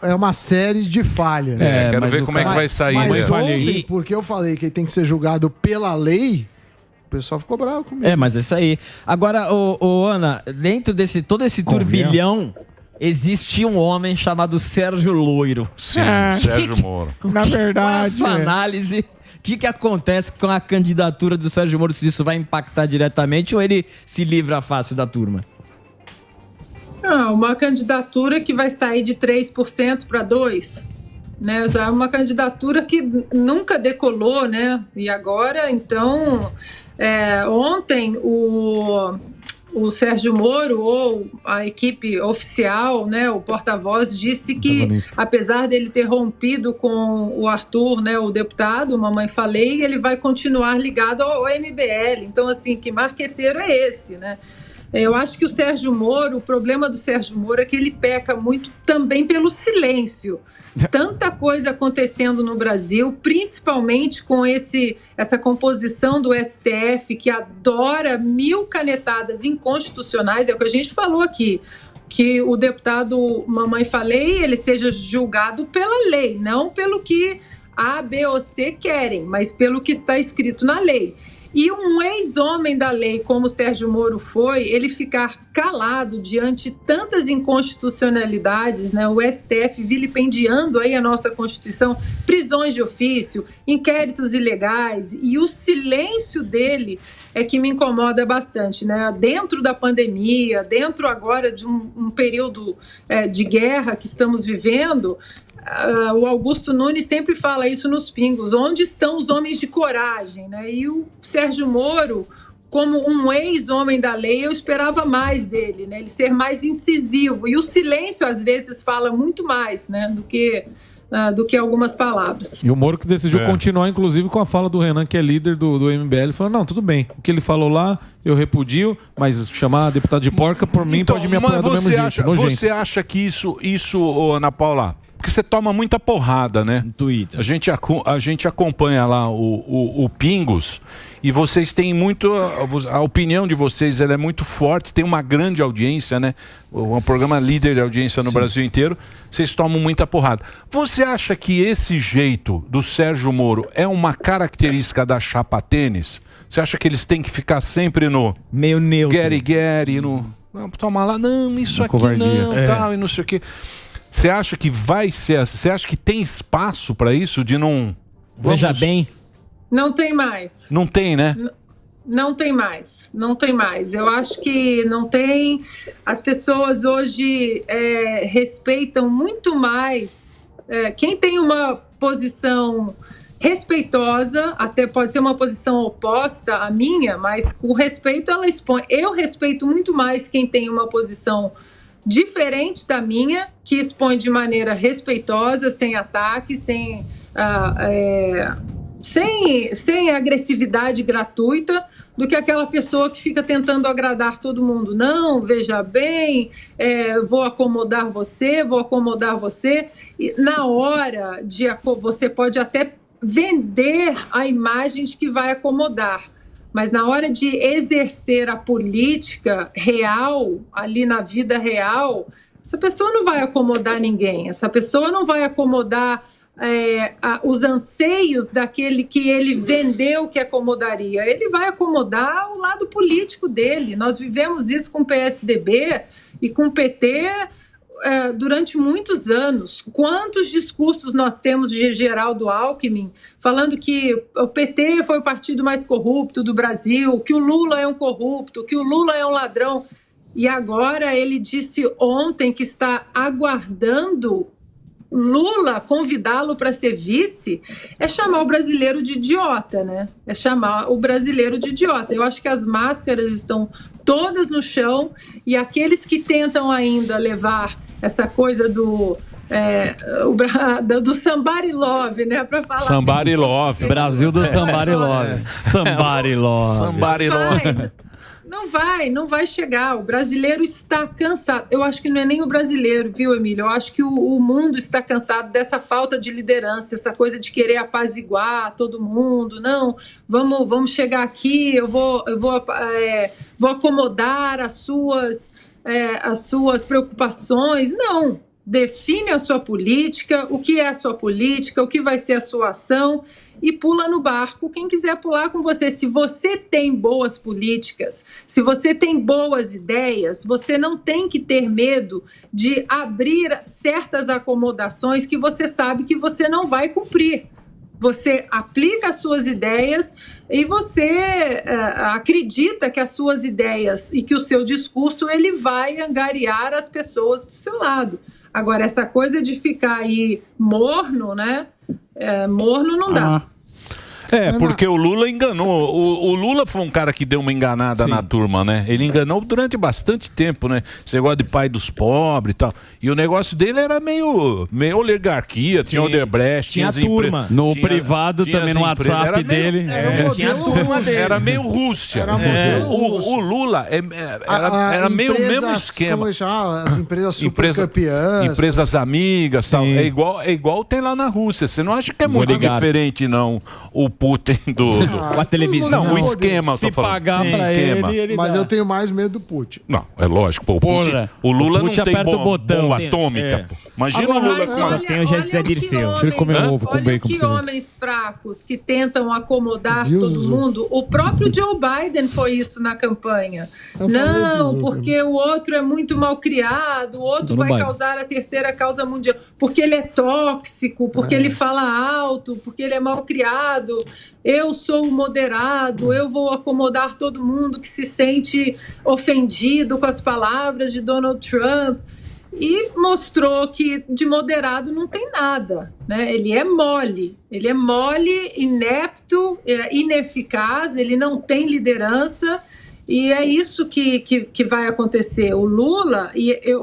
É uma série de falhas. Quero ver como é que vai sair. Mas né? ontem, porque eu falei que ele tem que ser julgado pela lei, o pessoal ficou bravo comigo. Mas é isso aí. Agora, Ana, dentro desse todo esse turbilhão, existe um homem chamado Sérgio Loiro. Sim, Sérgio Moro. Na verdade. Qual a sua análise? O que acontece com a candidatura do Sérgio Moro? Se isso vai impactar diretamente ou ele se livra fácil da turma? Uma candidatura que vai sair de 3% para 2%, né? Já é uma candidatura que nunca decolou, né? E agora, então, ontem o Sérgio Moro, ou a equipe oficial, né, o porta-voz, disse que, apesar dele ter rompido com o Arthur, né, o deputado, Mamãe Falei, ele vai continuar ligado ao MBL. Então, assim, que marqueteiro é esse, né? Eu acho que o problema do Sérgio Moro é que ele peca muito também pelo silêncio. Tanta coisa acontecendo no Brasil, principalmente com essa composição do STF que adora 1000 canetadas inconstitucionais, é o que a gente falou aqui, que o deputado Mamãe Falei, ele seja julgado pela lei, não pelo que A, B ou C querem, mas pelo que está escrito na lei. E um ex-homem da lei, como o Sérgio Moro foi, ele ficar calado diante de tantas inconstitucionalidades, né? O STF vilipendiando aí a nossa Constituição, prisões de ofício, inquéritos ilegais, e o silêncio dele é que me incomoda bastante, né? Dentro da pandemia, dentro agora de um período de guerra que estamos vivendo, o Augusto Nunes sempre fala isso nos pingos, onde estão os homens de coragem, né? E o Sérgio Moro, como um ex-homem da lei, eu esperava mais dele, né? Ele ser mais incisivo, e o silêncio às vezes fala muito mais, né? do que algumas palavras. E o Moro que decidiu continuar, inclusive, com a fala do Renan, que é líder do MBL, falou, não, tudo bem, o que ele falou lá, eu repudio, mas chamar deputado de porca, por mim, pode me apoiar do mesmo jeito. Você acha que isso, Ana Paula, porque você toma muita porrada, né? No Twitter. A gente acompanha lá o Pingos, e vocês têm muito... A opinião de vocês, ela é muito forte, tem uma grande audiência, né? Um programa líder de audiência no Brasil inteiro. Vocês tomam muita porrada. Você acha que esse jeito do Sérgio Moro é uma característica da chapa tênis? Você acha que eles têm que ficar sempre no... meio neutro. Gary, no... Toma lá, não, isso aqui covardia. Não, tal, e não sei o quê. Você acha que vai ser assim? Você acha que tem espaço para isso de não... Veja bem. Não tem mais. Não tem, né? Não tem mais. Não tem mais. Eu acho que não tem. As pessoas hoje respeitam muito mais. Quem tem uma posição respeitosa, até pode ser uma posição oposta à minha, mas com respeito ela expõe. Eu respeito muito mais quem tem uma posição diferente da minha, que expõe de maneira respeitosa, sem ataque, sem agressividade gratuita, do que aquela pessoa que fica tentando agradar todo mundo. Não, veja bem, vou acomodar você. E na hora de... Você pode até vender a imagem de que vai acomodar, mas na hora de exercer a política real, ali na vida real, essa pessoa não vai acomodar ninguém, essa pessoa não vai acomodar os anseios daquele que ele vendeu que acomodaria. Ele vai acomodar o lado político dele. Nós vivemos isso com o PSDB e com o PT durante muitos anos. Quantos discursos nós temos de Geraldo Alckmin falando que o PT foi o partido mais corrupto do Brasil, que o Lula é um corrupto, que o Lula é um ladrão. E agora ele disse ontem que está aguardando Lula convidá-lo para ser vice. É chamar o brasileiro de idiota, né? É chamar o brasileiro de idiota. Eu acho que as máscaras estão todas no chão, e aqueles que tentam ainda levar essa coisa do somebody love, né? Para falar. Somebody love. Brasil do somebody love. Somebody love. Somebody love. Não vai chegar. O brasileiro está cansado. Eu acho que não é nem o brasileiro, viu, Emílio? Eu acho que o mundo está cansado dessa falta de liderança, essa coisa de querer apaziguar todo mundo. Não, vamos chegar aqui, eu vou acomodar as suas preocupações. Não. Define a sua política, o que é a sua política, o que vai ser a sua ação, e pula no barco quem quiser pular com você. Se você tem boas políticas, se você tem boas ideias, você não tem que ter medo de abrir certas acomodações que você sabe que você não vai cumprir. Você aplica as suas ideias e você acredita que as suas ideias e que o seu discurso ele vai angariar as pessoas do seu lado. Agora, essa coisa de ficar aí morno, né? Morno não dá. Porque o Lula enganou. O Lula foi um cara que deu uma enganada na turma, né? Ele enganou durante bastante tempo, né? Esse negócio de pai dos pobres e tal. E o negócio dele era meio oligarquia, tinha Odebrecht, tinha turma. No privado também, no WhatsApp dele. Tinha a turma dele. Era meio Rússia. O Lula era meio o mesmo esquema. As empresas super campeãs. Empresas amigas, tal. É igual tem lá na Rússia. Você não acha que é muito diferente, não? O Putin a televisão. Não, o esquema, Se tô falando. pagar Sim. pra Esquema. ele Mas dá. eu tenho mais medo do Putin. Não, é lógico. Pô, o Lula não tem bomba atômica. Pô. Imagina o Lula com olha, tem o José Dirceu. Deixa ele comer um ovo com olha bacon. que pra você ver. homens fracos que tentam acomodar Deus todo Deus. mundo. O próprio Joe Biden foi isso na campanha. Eu falei Não, pro porque o outro é muito mal criado, o outro Dona vai Biden. causar a terceira causa mundial. Porque ele é tóxico, porque ele fala alto, porque ele é mal criado. Eu sou o moderado, eu vou acomodar todo mundo que se sente ofendido com as palavras de Donald Trump. E mostrou que de moderado não tem nada, né? Ele é mole, inepto, ineficaz, ele não tem liderança. E é isso que vai acontecer. O Lula,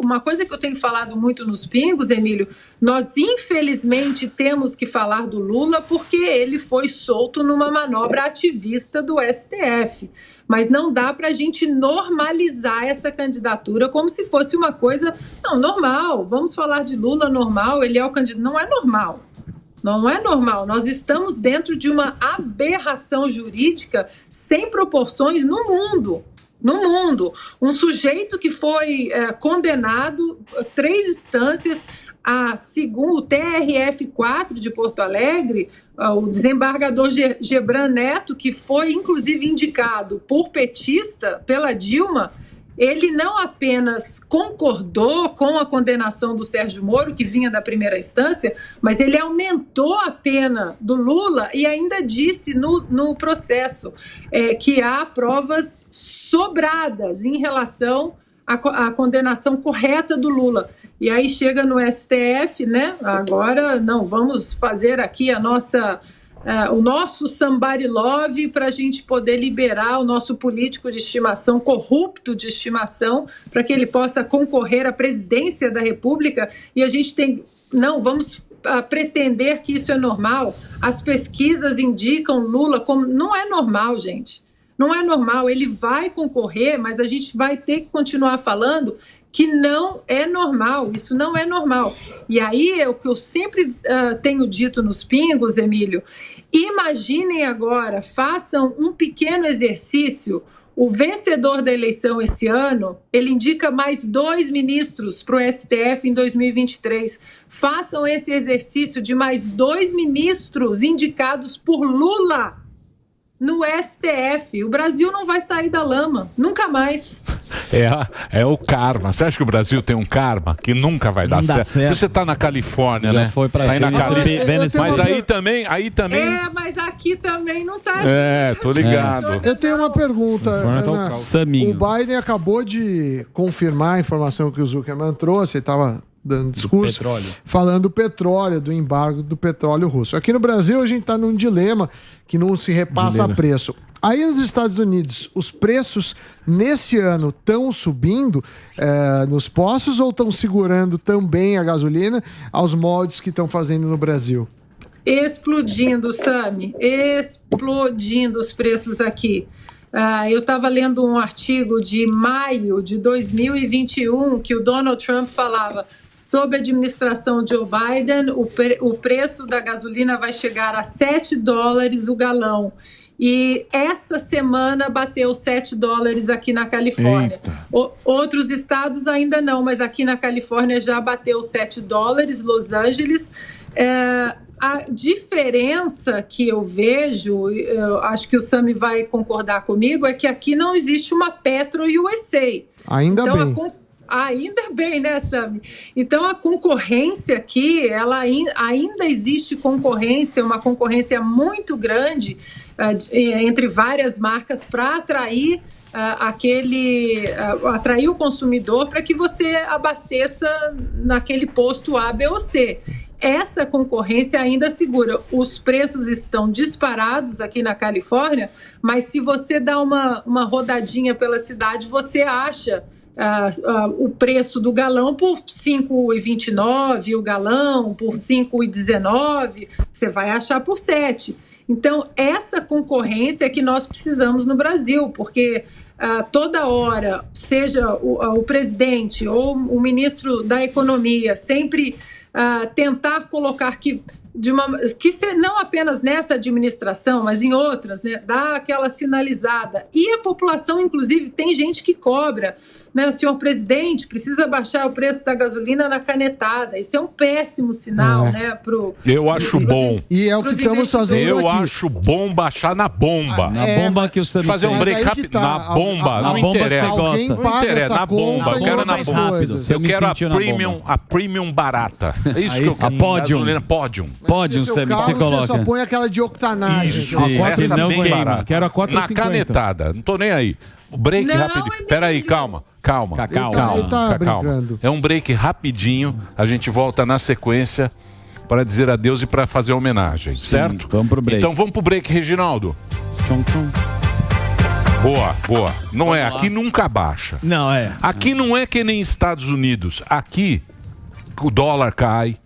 uma coisa que eu tenho falado muito nos Pingos, Emílio, nós infelizmente temos que falar do Lula porque ele foi solto numa manobra ativista do STF. Mas não dá para a gente normalizar essa candidatura como se fosse uma coisa, não, normal. Vamos falar de Lula normal, ele é o candidato. Não é normal. Não é normal. Nós estamos dentro de uma aberração jurídica sem proporções no mundo. No mundo. Um sujeito que foi condenado a 3 instâncias, o TRF4 de Porto Alegre, o desembargador Gebran Neto, que foi inclusive indicado por petista, pela Dilma, ele não apenas concordou com a condenação do Sérgio Moro, que vinha da primeira instância, mas ele aumentou a pena do Lula e ainda disse no processo que há provas sobradas em relação à condenação correta do Lula. E aí chega no STF, né? Agora, não, vamos fazer aqui o nosso somebody love para a gente poder liberar o nosso político de estimação, corrupto de estimação, para que ele possa concorrer à presidência da República. E a gente não, vamos pretender que isso é normal. As pesquisas indicam Lula como... Não é normal, gente. Não é normal. Ele vai concorrer, mas a gente vai ter que continuar falando que não é normal, isso não é normal. E aí é o que eu sempre tenho dito nos Pingos, Emílio, imaginem agora, façam um pequeno exercício, o vencedor da eleição esse ano, ele indica mais 2 ministros para o STF em 2023, façam esse exercício de mais 2 ministros indicados por Lula no STF. O Brasil não vai sair da lama, nunca mais. É o karma. Você acha que o Brasil tem um karma que nunca vai dar certo? Você tá na Califórnia, Já né? foi pra tá aí na Califórnia. Mas aí também... Mas aqui também não tá assim. Tô ligado. Eu tenho uma pergunta, Ana. Saminho. O Biden acabou de confirmar a informação que o Zuckerman trouxe, ele estava dando discurso, falando do petróleo, do embargo do petróleo russo. Aqui no Brasil a gente está num dilema que não se repassa preço. Aí nos Estados Unidos, os preços nesse ano estão subindo nos postos ou estão segurando também a gasolina aos moldes que estão fazendo no Brasil? Explodindo, Sami, explodindo os preços aqui. Eu estava lendo um artigo de maio de 2021 que o Donald Trump falava: sob a administração Joe Biden, o preço da gasolina vai chegar a $7 o galão. E essa semana bateu $7 aqui na Califórnia. Outros estados ainda não, mas aqui na Califórnia já bateu $7, Los Angeles. A diferença que eu vejo, eu acho que o Sami vai concordar comigo, é que aqui não existe uma Petro USA. Ainda bem. Ainda bem, né, Sami? Então, a concorrência aqui, ela ainda existe concorrência, uma concorrência muito grande entre várias marcas para atrair atrair o consumidor para que você abasteça naquele posto A, B ou C. Essa concorrência ainda segura. Os preços estão disparados aqui na Califórnia, mas se você dá uma rodadinha pela cidade, você acha o preço do galão por $5,29, o galão por $5,19, você vai achar por 7. Então, essa concorrência é que nós precisamos no Brasil, porque toda hora, seja o presidente ou o ministro da Economia, sempre tentar colocar que não apenas nessa administração, mas em outras, né, dá aquela sinalizada. E a população, inclusive, tem gente que cobra, né, o senhor presidente precisa baixar o preço da gasolina na canetada. Isso é um péssimo sinal, né, Eu acho bom. E é o que estamos fazendo Eu aqui. acho bom baixar na bomba. Na bomba que o Sammy fazer um break rápido. Na bomba, não interessa. Não interessa, na bomba. Eu quero na bomba. Eu quero a premium barata. É isso que eu quero. A Podium. Gasolina Podium. Podium, Sammy, que você coloca. Você só põe aquela de octanagem. Isso, essa não bem queima. barata. Quero a cota na 50. canetada. Não tô nem aí. O break Não, rapidinho. Emílio. Peraí, calma. Ele tá brincando. É um break rapidinho. A gente volta na sequência para dizer adeus e para fazer homenagem, certo? Vamos pro break. Então vamos pro break, Reginaldo. Boa. Não é, aqui nunca baixa. Não, é. Aqui não é que nem Estados Unidos. Aqui o dólar cai,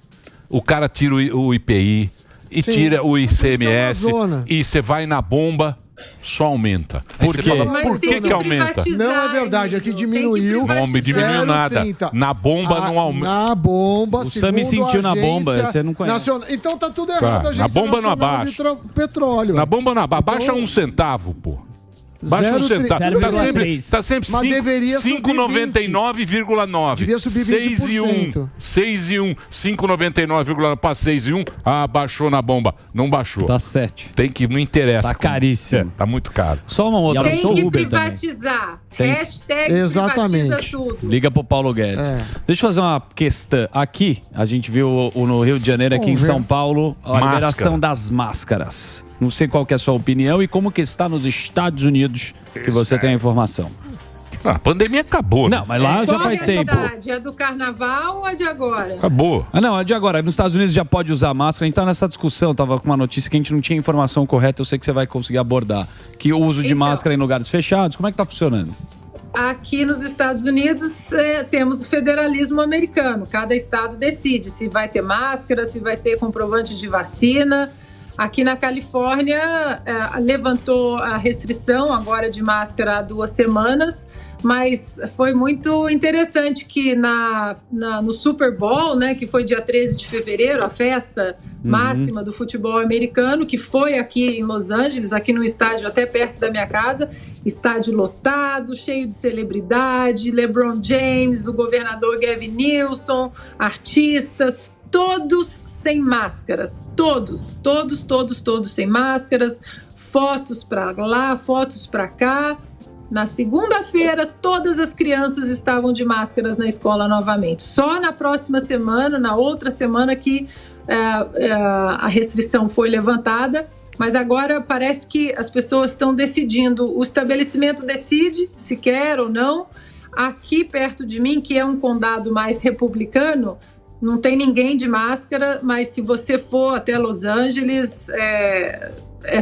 o cara tira o IPI e tira o ICMS e você vai na bomba, só aumenta. Por quê? Por que aumenta? Não é verdade, aqui diminuiu. Não diminuiu nada. Na bomba não aumenta. Na bomba, o Sammy sentiu na bomba, você não conhece. Então tá tudo errado, a na bomba não abaixa. Petróleo. Na bomba não abaixa. Baixa Então, 1 centavo, pô. Baixa 1 centavo. Tá sempre 5,99,9. Devia subir 6 e 1. 6 e 1. 5,99,9 para 6 e 1. Ah, baixou na bomba. Não baixou. Tá 7. Tem que, não interessa. Tá caríssimo. Tá muito caro. Só uma outra. Tem que privatizar. Hashtag Exatamente. privatiza tudo. Liga pro Paulo Guedes. Deixa eu fazer uma questão. Aqui, a gente viu no Rio de Janeiro, aqui em São Paulo, a liberação das máscaras. Não sei qual que é a sua opinião e como que está nos Estados Unidos, que você tem a informação. A pandemia acabou. Não, mas lá já faz tempo. É do carnaval ou é de agora? Acabou. Não, é de agora. Nos Estados Unidos já pode usar máscara. A gente tá nessa discussão. Tava com uma notícia que a gente não tinha informação correta. Eu sei que você vai conseguir abordar. Que o uso de máscara em lugares fechados. Como é que tá funcionando? Aqui nos Estados Unidos temos o federalismo americano. Cada estado decide se vai ter máscara, se vai ter comprovante de vacina. Aqui na Califórnia, levantou a restrição agora de máscara há 2 semanas, mas foi muito interessante que no Super Bowl, né, que foi dia 13 de fevereiro, a festa máxima do futebol americano, que foi aqui em Los Angeles, aqui no estádio até perto da minha casa, estádio lotado, cheio de celebridade, LeBron James, o governador Gavin Newsom, artistas, todos sem máscaras, todos sem máscaras, fotos para lá, fotos para cá. Na segunda-feira, todas as crianças estavam de máscaras na escola novamente. Só na próxima semana, na outra semana que a restrição foi levantada, mas agora parece que as pessoas estão decidindo, o estabelecimento decide se quer ou não. Aqui perto de mim, que é um condado mais republicano, não tem ninguém de máscara, mas se você for até Los Angeles,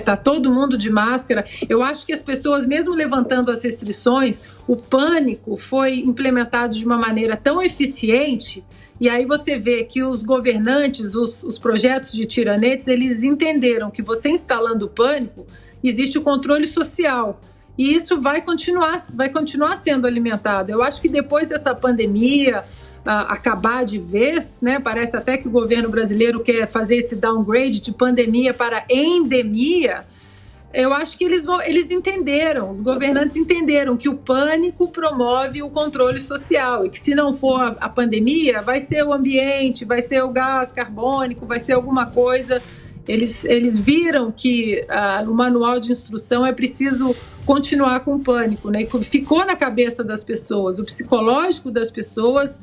tá todo mundo de máscara. Eu acho que as pessoas, mesmo levantando as restrições, o pânico foi implementado de uma maneira tão eficiente, e aí você vê que os governantes, os projetos de tiranetes, eles entenderam que você instalando o pânico, existe o controle social. E isso vai continuar sendo alimentado. Eu acho que depois dessa pandemia acabar de vez, né? Parece até que o governo brasileiro quer fazer esse downgrade de pandemia para endemia. Eu acho que eles entenderam, os governantes entenderam que o pânico promove o controle social e que se não for a pandemia, vai ser o ambiente, vai ser o gás carbônico, vai ser alguma coisa. Eles viram que no manual de instrução é preciso continuar com o pânico, né? Ficou na cabeça das pessoas, o psicológico das pessoas.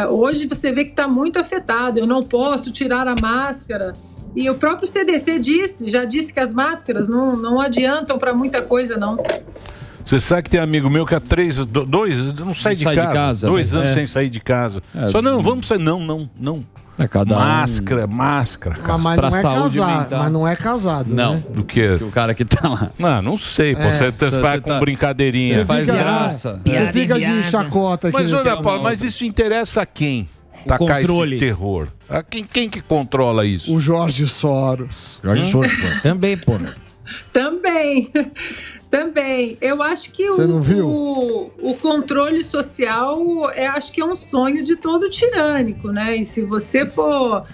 Hoje você vê que está muito afetado. Eu não posso tirar a máscara. E o próprio CDC já disse que as máscaras não adiantam para muita coisa, não. Você sabe que tem amigo meu que há 2 não sai de casa. 2 anos sem sair de casa. Só não, vamos sair. Não. Máscara. Mas não é casado. Não. Né? Do que? O cara que tá lá. Não sei. Você vai com brincadeirinha. Você faz graça. Você fica de chacota aqui. Mas olha, Paulo, mas isso interessa a quem? Tacar esse terror. Quem que controla isso? O Jorge Soros. Também, pô. Também. Eu acho que o controle social acho que é um sonho de todo tirânico, né? E se você for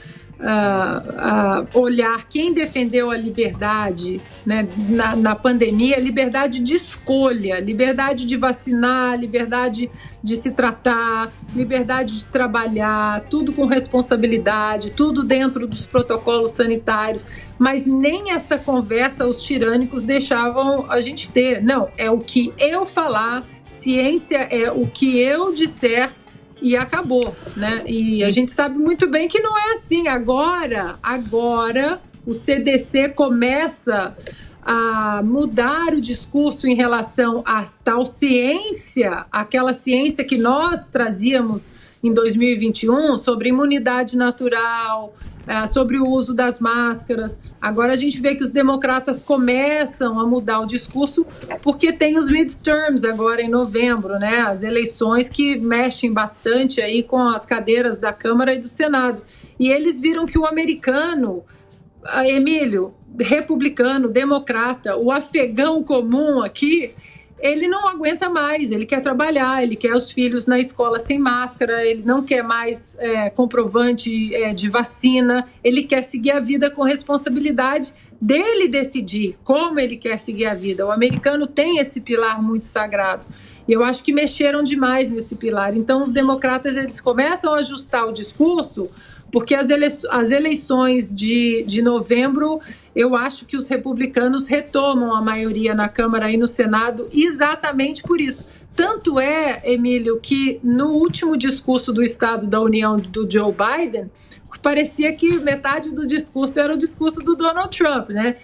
olhar quem defendeu a liberdade, né, na pandemia, liberdade de escolha, liberdade de vacinar, liberdade de se tratar, liberdade de trabalhar, tudo com responsabilidade, tudo dentro dos protocolos sanitários, mas nem essa conversa os tirânicos deixavam a gente ter. Não, é o que eu falar, ciência é o que eu disser, e acabou, né? E a gente sabe muito bem que não é assim. Agora o CDC começa a mudar o discurso em relação à tal ciência, aquela ciência que nós trazíamos em 2021 sobre imunidade natural, sobre o uso das máscaras. Agora a gente vê que os democratas começam a mudar o discurso porque tem os midterms agora em novembro, né? As eleições que mexem bastante aí com as cadeiras da Câmara e do Senado. E eles viram que o americano, Emílio, republicano, democrata, o afegão comum aqui, ele não aguenta mais, ele quer trabalhar, ele quer os filhos na escola sem máscara, ele não quer mais comprovante de vacina, ele quer seguir a vida com responsabilidade dele decidir como ele quer seguir a vida. O americano tem esse pilar muito sagrado. E eu acho que mexeram demais nesse pilar. Então, os democratas, eles começam a ajustar o discurso, porque as eleições de novembro, eu acho que os republicanos retomam a maioria na Câmara e no Senado exatamente por isso. Tanto é, Emílio, que no último discurso do Estado da União do Joe Biden, parecia que metade do discurso era o discurso do Donald Trump, né?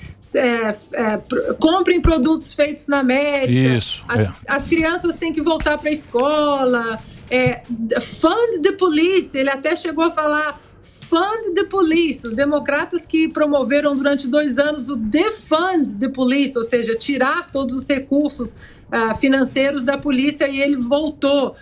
Comprem produtos feitos na América. Isso. As crianças têm que voltar para a escola. Fund the police. Ele até chegou a falar fund the police. Os democratas que promoveram durante 2 anos o defund the police, ou seja, tirar todos os recursos financeiros da polícia, e ele voltou.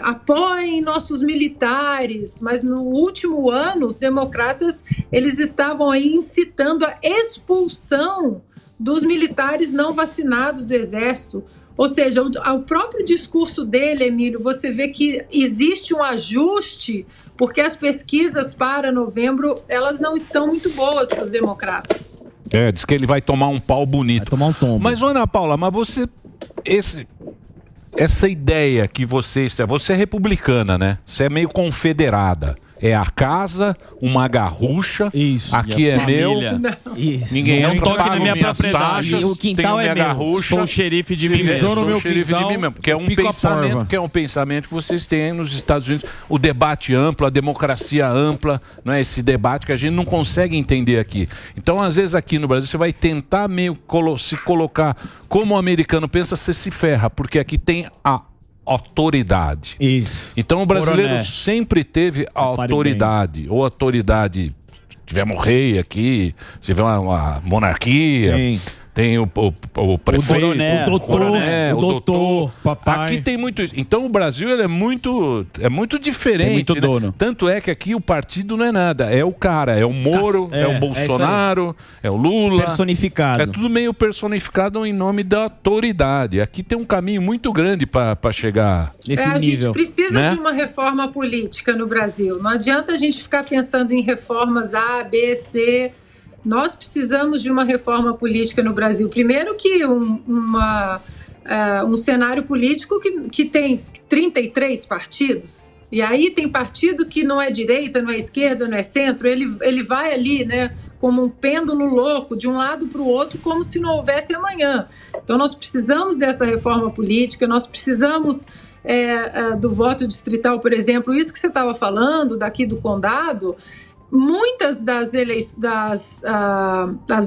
Apoiem nossos militares, mas no último ano os democratas eles estavam aí incitando a expulsão dos militares não vacinados do Exército. Ou seja, o próprio discurso dele, Emílio, você vê que existe um ajuste, porque as pesquisas para novembro, elas não estão muito boas para os democratas. Diz que ele vai tomar um pau bonito. Vai tomar um tombo. Mas, Ana Paula, essa ideia que você é republicana, né? Você é meio confederada. É a casa, uma garrucha. Isso. Aqui é meu. Isso. Ninguém não toque na minha propriedade. Taxas, o quintal tenho minha é meu. Garrucha, sou xerife de mim mesmo. Sou o xerife de mim mesmo. Que é um pensamento que vocês têm aí nos Estados Unidos. O debate amplo, a democracia ampla, não é esse debate que a gente não consegue entender aqui. Então, às vezes aqui no Brasil, você vai tentar meio se colocar como o americano pensa, você se ferra, porque aqui tem a autoridade. Isso. Então o brasileiro sempre teve a autoridade. Ou autoridade, tivemos rei aqui, tivemos uma monarquia. Sim. Tem o prefeito, o doutor, papai. Aqui tem muito isso. Então o Brasil ele é muito diferente. Tem muito dono. Tanto é que aqui o partido não é nada. É o cara, é o Moro, é o Bolsonaro, é o Lula. Personificado. É tudo meio personificado em nome da autoridade. Aqui tem um caminho muito grande para chegar nesse nível. A gente precisa de uma reforma política no Brasil. Não adianta a gente ficar pensando em reformas A, B, C. Nós precisamos de uma reforma política no Brasil. Primeiro que um cenário político que tem 33 partidos. E aí tem partido que não é direita, não é esquerda, não é centro. Ele vai ali, né, como um pêndulo louco, de um lado para o outro, como se não houvesse amanhã. Então nós precisamos dessa reforma política, nós precisamos do voto distrital, por exemplo. Isso que você estava falando daqui do condado... Muitas das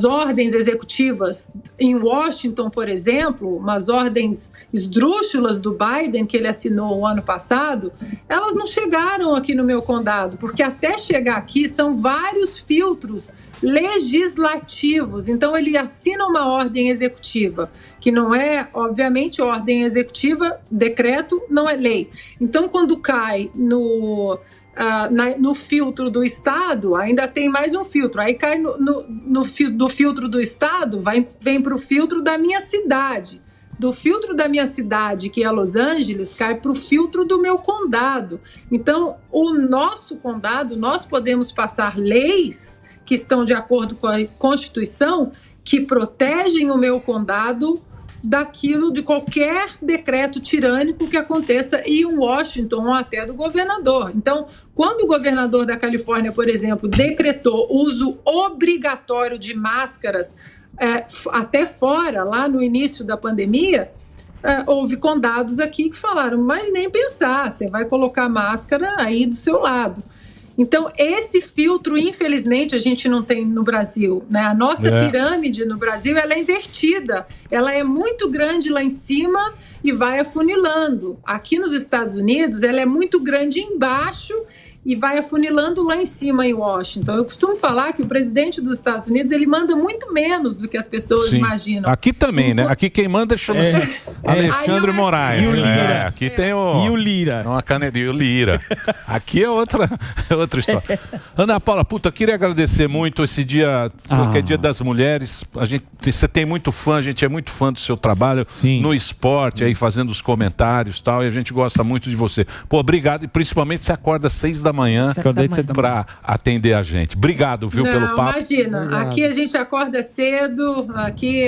ordens executivas em Washington, por exemplo, umas ordens esdrúxulas do Biden que ele assinou o ano passado, elas não chegaram aqui no meu condado, porque até chegar aqui são vários filtros legislativos. Então ele assina uma ordem executiva, que não é, obviamente, ordem executiva, decreto não é lei. Então quando cai no filtro do Estado, ainda tem mais um filtro. Aí cai do filtro do Estado, vem para o filtro da minha cidade. do filtro da minha cidade, que é Los Angeles, cai para o filtro do meu condado. Então, o nosso condado, nós podemos passar leis que estão de acordo com a Constituição, que protegem o meu condado daquilo, de qualquer decreto tirânico que aconteça em Washington ou até do governador. Então, quando o governador da Califórnia, por exemplo, decretou uso obrigatório de máscaras até fora, lá no início da pandemia, houve condados aqui que falaram, mas nem pensar, você vai colocar máscara aí do seu lado. Então, esse filtro, infelizmente, a gente não tem no Brasil, né? A nossa pirâmide no Brasil, ela é invertida. Ela é muito grande lá em cima e vai afunilando. Aqui nos Estados Unidos, ela é muito grande embaixo e vai afunilando lá em cima em Washington. Eu costumo falar que o presidente dos Estados Unidos, ele manda muito menos do que as pessoas imaginam. Aqui também, né? Aqui quem manda chama-se Alexandre Moraes. E o Lira. Aqui tem o... E o Lira. Uma canetinha, o Lira. Aqui é outra história. Ana Paula, puta, queria agradecer muito esse dia, porque é Dia das Mulheres. Você tem muito fã, a gente é muito fã do seu trabalho no esporte, aí fazendo os comentários e tal, e a gente gosta muito de você. Pô, obrigado, e principalmente você acorda às 6 da manhã para atender a gente. Obrigado, viu, pelo papo. Imagina, obrigado. Aqui a gente acorda cedo, aqui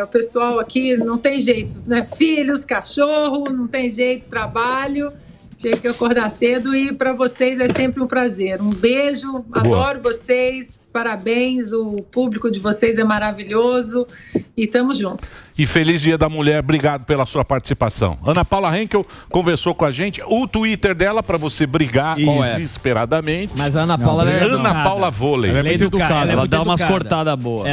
o pessoal aqui não tem jeito, né? Filhos, cachorro, não tem jeito, trabalho. Tinha que acordar cedo e para vocês é sempre um prazer. Um beijo, adoro vocês, parabéns, o público de vocês é maravilhoso e tamo junto. E feliz Dia da Mulher, obrigado pela sua participação. Ana Paula Henkel conversou com a gente, o Twitter dela para você brigar desesperadamente. Mas a Ana Paula Ana Paula Vôlei. Ela dá umas cortadas boas.